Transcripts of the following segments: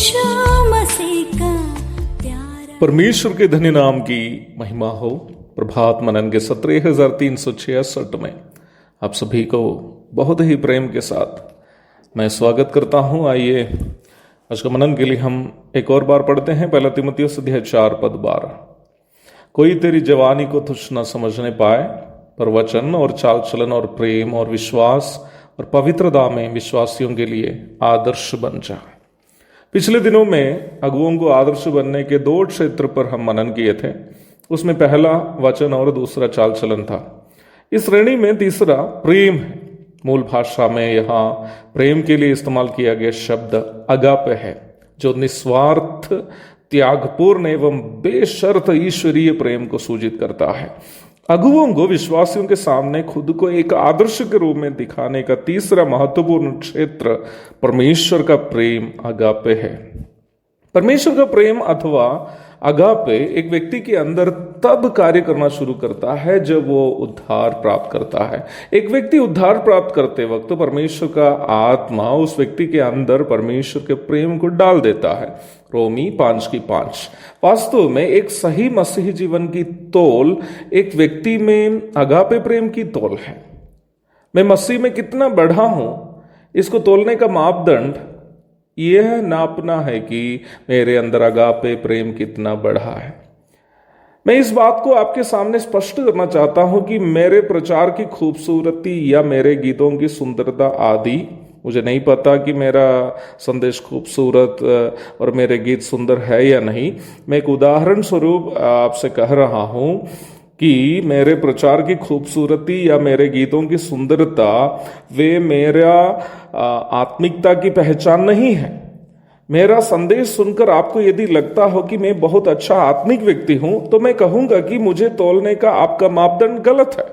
यीशु मसीह का प्यारा। परमेश्वर के धन्य नाम की महिमा हो। प्रभात मनन के 17,366 में आप सभी को बहुत ही प्रेम के साथ मैं स्वागत करता हूं। आइए आज का मनन के लिए हम एक और बार पढ़ते हैं। पहला तीमुथियुस अध्याय 4:12। कोई तेरी जवानी को तुच्छ न समझने पाए, पर वचन और चाल चलन और प्रेम और विश्वास और पवित्रता में विश्वासियों के लिए आदर्श बन जा। पिछले दिनों में अगुओं को आदर्श बनने के 2 क्षेत्र पर हम मनन किए थे। उसमें पहला वचन और दूसरा चाल चलन था। इस श्रेणी में तीसरा प्रेम है। मूल भाषा में यहाँ प्रेम के लिए इस्तेमाल किया गया शब्द अगापे है, जो निस्वार्थ, त्यागपूर्ण एवं बेशर्त ईश्वरीय प्रेम को सूचित करता है। अगुओं को विश्वासियों के सामने खुद को एक आदर्श के रूप में दिखाने का तीसरा महत्वपूर्ण क्षेत्र परमेश्वर का प्रेम अगापे है। परमेश्वर का प्रेम अथवा अगापे एक व्यक्ति के अंदर तब कार्य करना शुरू करता है जब वो उद्धार प्राप्त करता है। एक व्यक्ति उद्धार प्राप्त करते वक्त परमेश्वर का आत्मा उस व्यक्ति के अंदर परमेश्वर के प्रेम को डाल देता है। रोमी 5:5। वास्तव में एक सही मसीही जीवन की तौल एक व्यक्ति में अगापे प्रेम की तौल है। मैं मसीह में कितना बढ़ा हूं, इसको तोलने का मापदंड यह नापना है कि मेरे अंदर अगापे प्रेम कितना बढ़ा है। मैं इस बात को आपके सामने स्पष्ट करना चाहता हूं कि मेरे प्रचार की खूबसूरती या मेरे गीतों की सुंदरता आदि, मुझे नहीं पता कि मेरा संदेश खूबसूरत और मेरे गीत सुंदर है या नहीं। मैं एक उदाहरण स्वरूप आपसे कह रहा हूं कि मेरे प्रचार की खूबसूरती या मेरे गीतों की सुंदरता वे मेरा आत्मिकता की पहचान नहीं है। मेरा संदेश सुनकर आपको यदि लगता हो कि मैं बहुत अच्छा आत्मिक व्यक्ति हूं, तो मैं कहूंगा कि मुझे तौलने का आपका मापदंड गलत है।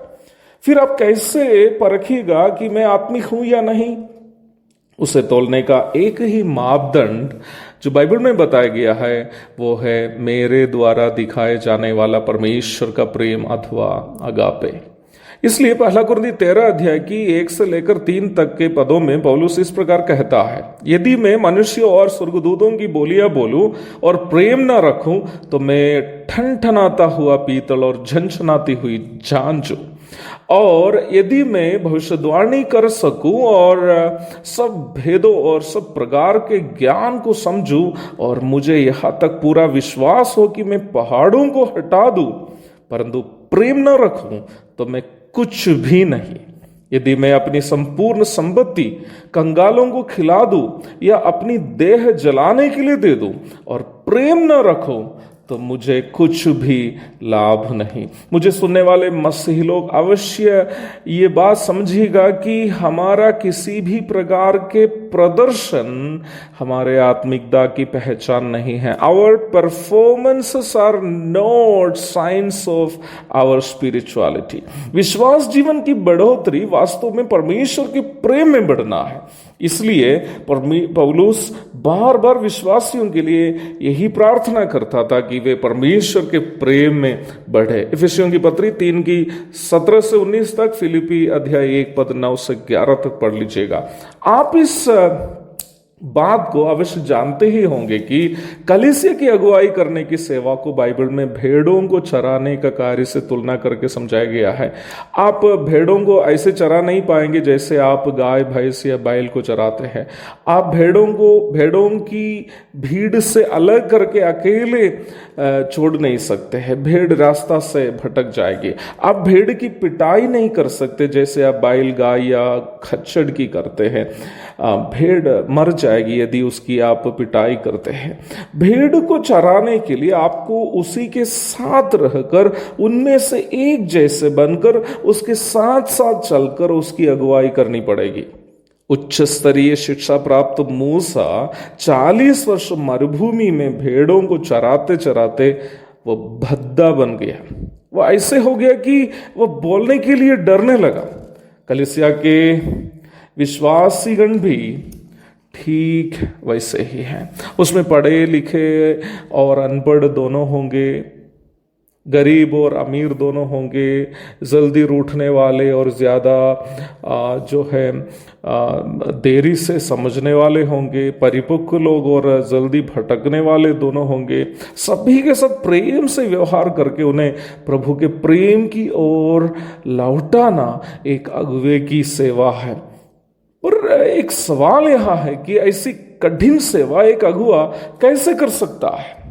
फिर आप कैसे परखिएगा कि मैं आत्मिक हूं या नहीं? उसे तौलने का एक ही मापदंड जो बाइबल में बताया गया है वो है मेरे द्वारा दिखाए जाने वाला परमेश्वर का प्रेम अथवा अगापे। इसलिए पहला कुरिन्थी 13 अध्याय की 1 से लेकर 3 तक के पदों में पौलुस इस प्रकार कहता है, यदि मैं मनुष्यों और स्वर्गदूतों की बोलियां बोलूं और प्रेम न रखूं तो मैं ठनठनाता हुआ पीतल और झनझनाती हुई झांझ। और यदि मैं भविष्यवाणी कर सकूं और सब भेदों और सब प्रकार के ज्ञान को समझूं और मुझे यहां तक पूरा विश्वास हो कि मैं पहाड़ों को हटा दूं, परंतु प्रेम न रखूं तो मैं कुछ भी नहीं। यदि मैं अपनी संपूर्ण संपत्ति कंगालों को खिला दूं या अपनी देह जलाने के लिए दे दूं और प्रेम न रखूं तो मुझे कुछ भी लाभ नहीं। मुझे सुनने वाले मसीही लोग अवश्य ये बात समझिएगा कि हमारा किसी भी प्रकार के प्रदर्शन हमारे आत्मिकता की पहचान नहीं है। Our performances are not science of our spirituality. विश्वास जीवन की बढ़ोतरी वास्तव में परमेश्वर के प्रेम में बढ़ना है। इसलिए पौलुस बार बार विश्वासियों के लिए यही प्रार्थना करता था कि वे परमेश्वर के प्रेम में बढ़े। इफिसियों की पत्री 3:17 से 19 तक, फिलिपी अध्याय 1:9 से 11 तक पढ़ लीजिएगा। आप इस बात को अवश्य जानते ही होंगे कि कलीसिया की अगुवाई करने की सेवा को बाइबल में भेड़ों को चराने का कार्य से तुलना करके समझाया गया है। आप भेड़ों को ऐसे चरा नहीं पाएंगे जैसे आप गाय, भैंस या बैल को चराते हैं। आप भेड़ों की भीड़ से अलग करके अकेले छोड़ नहीं सकते हैं। भेड़ रास्ता से भटक जाएगी। आप भेड़ की पिटाई नहीं कर सकते जैसे आप बैल, गाय या खच्चड़ की करते हैं। भेड़ मर जाएगी यदि उसकी आप पिटाई करते हैं। भेड़ को चराने के लिए आपको उसी के साथ रहकर, उनमें से एक जैसे बनकर, उसके साथ साथ चलकर उसकी अगुवाई करनी पड़ेगी। उच्च स्तरीय शिक्षा प्राप्त मूसा 40 वर्ष मरुभूमि में भेड़ों को चराते चराते वो भद्दा बन गया। वो ऐसे हो गया कि वो बोलने के लिए डरने लगा। कलीसिया के विश्वासीगण भी ठीक वैसे ही हैं। उसमें पढ़े लिखे और अनपढ़ दोनों होंगे, गरीब और अमीर दोनों होंगे, जल्दी रूठने वाले और ज़्यादा जो है देरी से समझने वाले होंगे, परिपक्व लोग और जल्दी भटकने वाले दोनों होंगे। सभी के सब प्रेम से व्यवहार करके उन्हें प्रभु के प्रेम की ओर लौटाना एक अगुवे की सेवा है। और एक सवाल यहां है कि ऐसी कठिन सेवा एक अगुआ कैसे कर सकता है?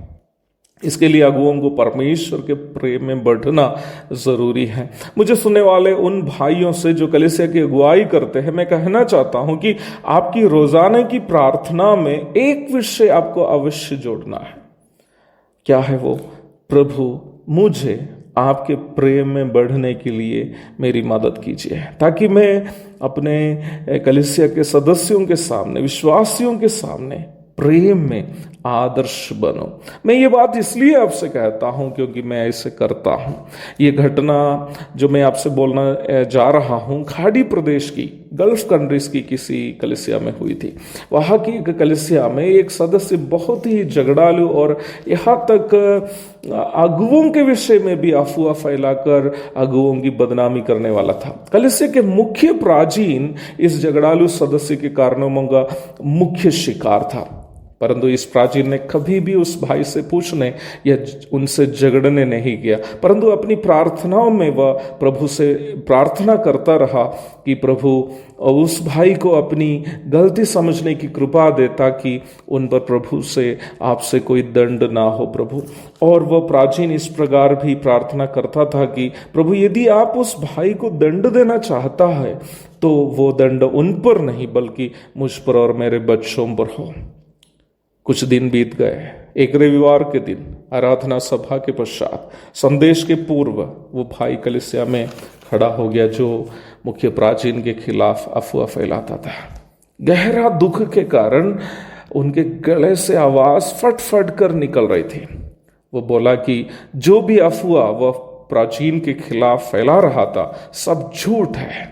इसके लिए अगुओं को परमेश्वर के प्रेम में बढ़ना जरूरी है। मुझे सुनने वाले उन भाइयों से जो कलीसिया की अगुवाई करते हैं, मैं कहना चाहता हूं कि आपकी रोजाना की प्रार्थना में एक विषय आपको अवश्य जोड़ना है। क्या है वो? प्रभु, मुझे आपके प्रेम में बढ़ने के लिए मेरी मदद कीजिए, ताकि मैं अपने कलीसिया के सदस्यों के सामने, विश्वासियों के सामने प्रेम में आदर्श बनो। मैं ये बात इसलिए आपसे कहता हूं क्योंकि मैं ऐसे करता हूं। ये घटना जो मैं आपसे बोलना जा रहा हूं, खाड़ी प्रदेश की, गल्फ कंट्रीज की किसी कलीसिया में हुई थी। वहां की एक कलीसिया में एक सदस्य बहुत ही झगड़ालू और यहाँ तक अगुओं के विषय में भी अफवाह फैलाकर अगुओं की बदनामी करने वाला था। कलीसिया के मुख्य प्राचीन इस झगड़ालू सदस्य के कारनामों का मुख्य शिकार था, परंतु इस प्राचीन ने कभी भी उस भाई से पूछने या उनसे झगड़ने नहीं किया, परंतु अपनी प्रार्थनाओं में वह प्रभु से प्रार्थना करता रहा कि प्रभु उस भाई को अपनी गलती समझने की कृपा दे, ताकि उन पर प्रभु से, आपसे कोई दंड ना हो प्रभु। और वह प्राचीन इस प्रकार भी प्रार्थना करता था कि प्रभु, यदि आप उस भाई को दंड देना चाहता है तो वो दंड उन पर नहीं बल्कि मुझ पर और मेरे बच्चों पर हो। कुछ दिन बीत गए। एक रविवार के दिन आराधना सभा के पश्चात, संदेश के पूर्व, वो भाई कलीसिया में खड़ा हो गया जो मुख्य प्राचीन के खिलाफ अफवाह फैलाता था। गहरा दुख के कारण उनके गले से आवाज फट फट कर निकल रही थी। वो बोला कि जो भी अफवाह वह प्राचीन के खिलाफ फैला रहा था सब झूठ है।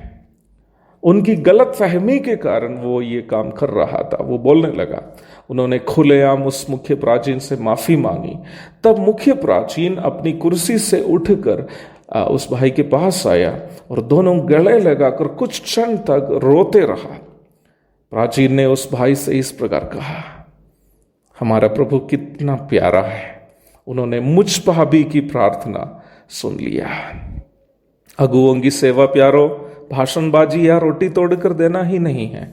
उनकी गलत फहमी के कारण वो ये काम कर रहा था। वो बोलने लगा। उन्होंने खुलेआम उस मुख्य प्राचीन से माफी मांगी। तब मुख्य प्राचीन अपनी कुर्सी से उठकर उस भाई के पास आया और दोनों गले लगाकर कुछ क्षण तक रोते रहा। प्राचीन ने उस भाई से इस प्रकार कहा, हमारा प्रभु कितना प्यारा है, उन्होंने मुझ पापी की प्रार्थना सुन लिया। अगुओं की सेवा प्यारो भाषणबाजी या रोटी तोड़कर देना ही नहीं है,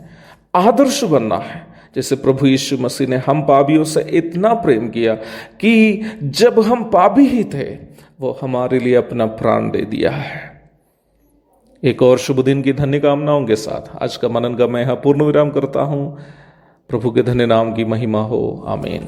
आदर्श बनना है। जैसे प्रभु यीशु मसीह ने हम पापियों से इतना प्रेम किया कि जब हम पापी ही थे वो हमारे लिए अपना प्राण दे दिया है। एक और शुभ दिन की धन्य कामनाओं के साथ आज का मनन का मैं यहाँ पूर्ण विराम करता हूँ। प्रभु के धन्य नाम की महिमा हो। आमीन।